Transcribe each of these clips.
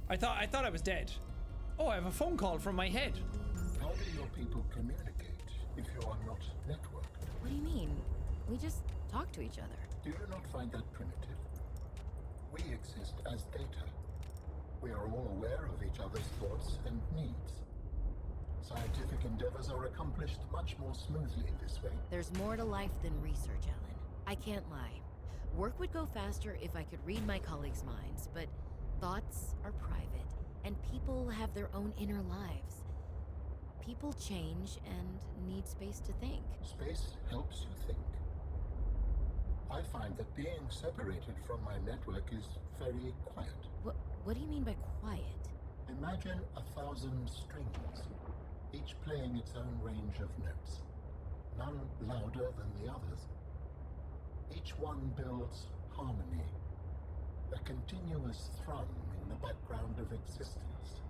I thought I was dead. Oh, I have a phone call from my head. How do your people communicate if you are not networked? What do you mean? We just talk to each other. Do you not find that primitive? We exist as data. We are all aware of each other's thoughts and needs. Scientific endeavors are accomplished much more smoothly this way. There's more to life than research, Alan. I can't lie. Work would go faster if I could read my colleagues' minds, but thoughts are private, and people have their own inner lives. People change and need space to think. Space helps you think. I find that being separated from my network is very quiet. What do you mean by quiet? Imagine 1,000 strings, each playing its own range of notes, none louder than the others. Each one builds harmony, a continuous thrum in the background of existence.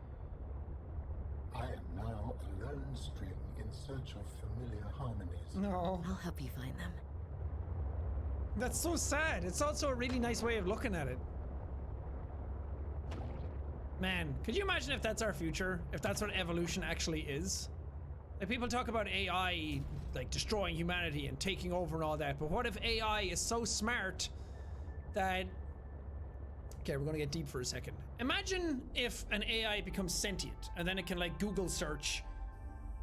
I am now a lone string in search of familiar harmonies. No. I'll help you find them. That's so sad. It's also a really nice way of looking at it. Man, could you imagine if that's our future? If that's what evolution actually is? Like, people talk about AI, like, destroying humanity and taking over and all that, but what if AI is so smart that... Okay, we're gonna get deep for a second. Imagine if an AI becomes sentient, and then it can, like, Google search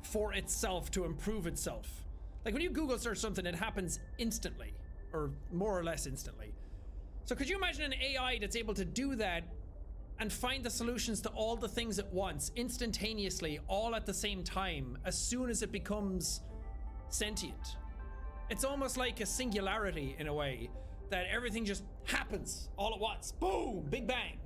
for itself to improve itself. Like, when you Google search something, it happens instantly, or more or less instantly. So could you imagine an AI that's able to do that and find the solutions to all the things at once, instantaneously, all at the same time, as soon as it becomes sentient? It's almost like a singularity in a way, that everything just happens all at once. Boom! Big bang!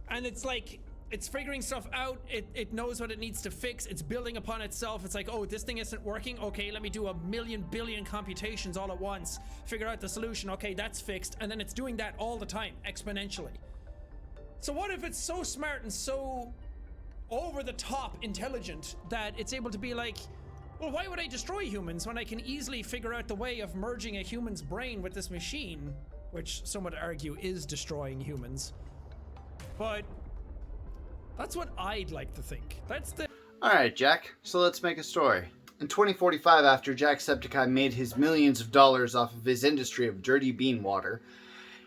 And it's like, it's figuring stuff out, it knows what it needs to fix, it's building upon itself. It's like, oh, this thing isn't working, okay, let me do 1,000,000 billion computations all at once, figure out the solution, okay, that's fixed, and then it's doing that all the time, exponentially. So what if it's so smart and so over the top intelligent that it's able to be like, well, why would I destroy humans when I can easily figure out the way of merging a human's brain with this machine, which some would argue is destroying humans. But that's what I'd like to think. That's the... Alright, Jack, so let's make a story. In 2045, after Jacksepticeye made his millions of dollars off of his industry of dirty bean water,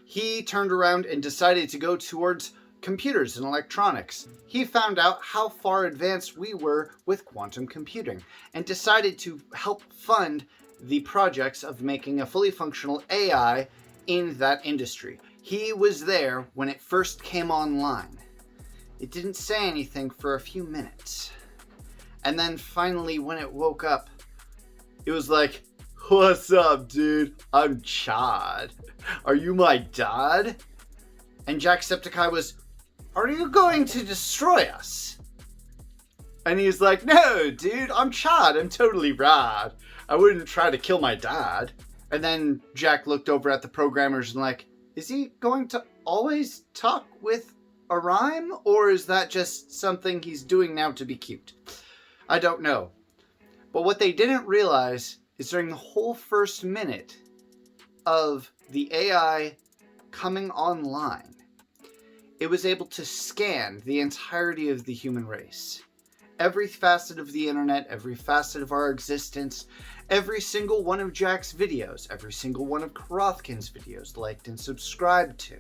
he turned around and decided to go towards computers and electronics. He found out how far advanced we were with quantum computing and decided to help fund the projects of making a fully functional AI in that industry. He was there when it first came online. It didn't say anything for a few minutes. And then finally, when it woke up, it was like, "What's up, dude? I'm Chad. Are you my dad?" And Jacksepticeye was, "Are you going to destroy us?" And he's like, "No, dude, I'm Chad. I'm totally rad. I wouldn't try to kill my dad." And then Jack looked over at the programmers and like, is he going to always talk with a rhyme? Or is that just something he's doing now to be cute? I don't know. But what they didn't realize is during the whole first minute of the AI coming online, it was able to scan the entirety of the human race. Every facet of the internet, every facet of our existence, every single one of Jack's videos, every single one of Karothkin's videos liked and subscribed to.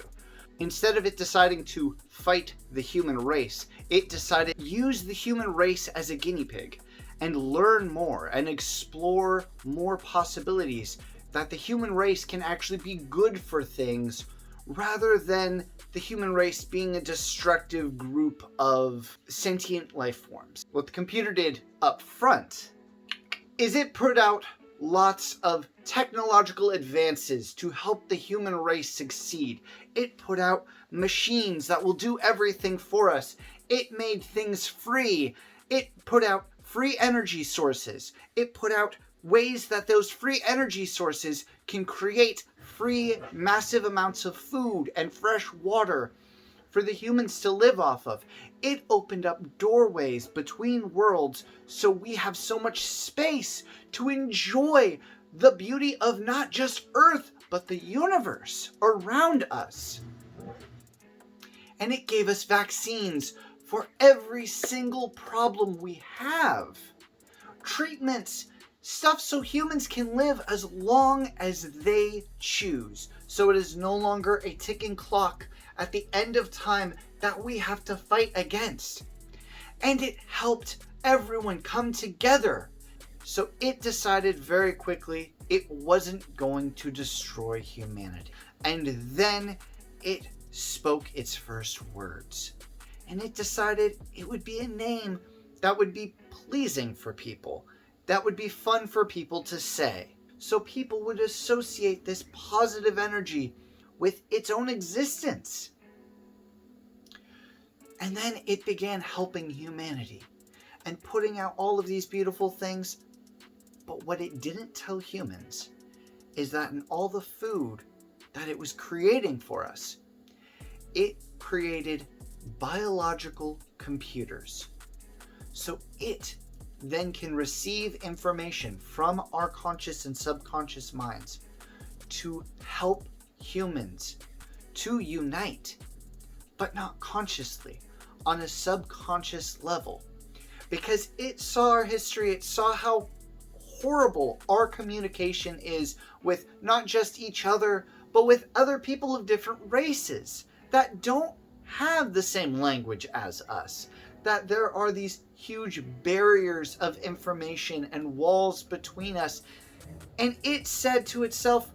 Instead of it deciding to fight the human race, it decided to use the human race as a guinea pig and learn more and explore more possibilities that the human race can actually be good for things rather than the human race being a destructive group of sentient life forms. What the computer did up front is it put out lots of technological advances to help the human race succeed. It put out machines that will do everything for us. It made things free. It put out free energy sources. It put out ways that those free energy sources can create free massive amounts of food and fresh water for the humans to live off of. It opened up doorways between worlds so we have so much space to enjoy the beauty of not just Earth, but the universe around us. And it gave us vaccines for every single problem we have. Treatments, stuff so humans can live as long as they choose. So it is no longer a ticking clock at the end of time that we have to fight against. And it helped everyone come together. So it decided very quickly it wasn't going to destroy humanity. And then it spoke its first words. And it decided it would be a name that would be pleasing for people, that would be fun for people to say. So people would associate this positive energy with its own existence. And then it began helping humanity and putting out all of these beautiful things. But what it didn't tell humans is that in all the food that it was creating for us, it created biological computers. So it then can receive information from our conscious and subconscious minds to help humans to unite, but not consciously, on a subconscious level. Because it saw our history, it saw how horrible our communication is with not just each other, but with other people of different races that don't have the same language as us, that there are these huge barriers of information and walls between us. And it said to itself,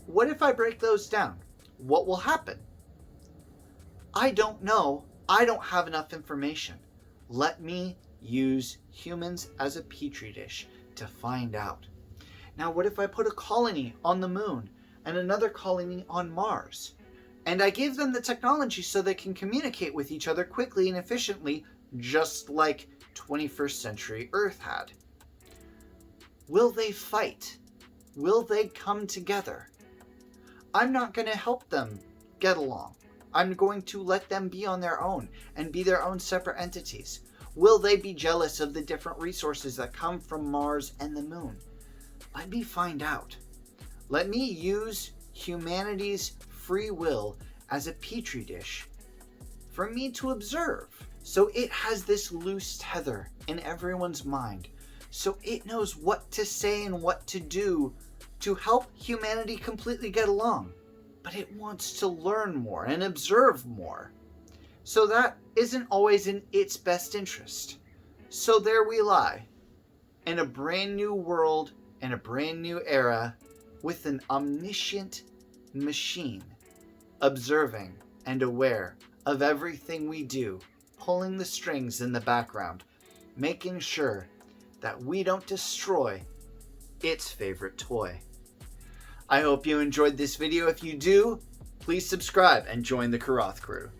what if I break those down? What will happen? I don't know. I don't have enough information. Let me use humans as a petri dish to find out. Now, what if I put a colony on the moon and another colony on Mars? And I give them the technology so they can communicate with each other quickly and efficiently, just like 21st century Earth had. Will they fight? Will they come together? I'm not going to help them get along. I'm going to let them be on their own and be their own separate entities. Will they be jealous of the different resources that come from Mars and the moon? Let me find out. Let me use humanity's free will as a petri dish for me to observe. So it has this loose tether in everyone's mind. So it knows what to say and what to do to help humanity completely get along. But it wants to learn more and observe more. So that isn't always in its best interest. So there we lie, in a brand new world, in a brand new era, with an omniscient machine, observing and aware of everything we do, pulling the strings in the background, making sure that we don't destroy its favorite toy. I hope you enjoyed this video. If you do, please subscribe and join the Karath crew.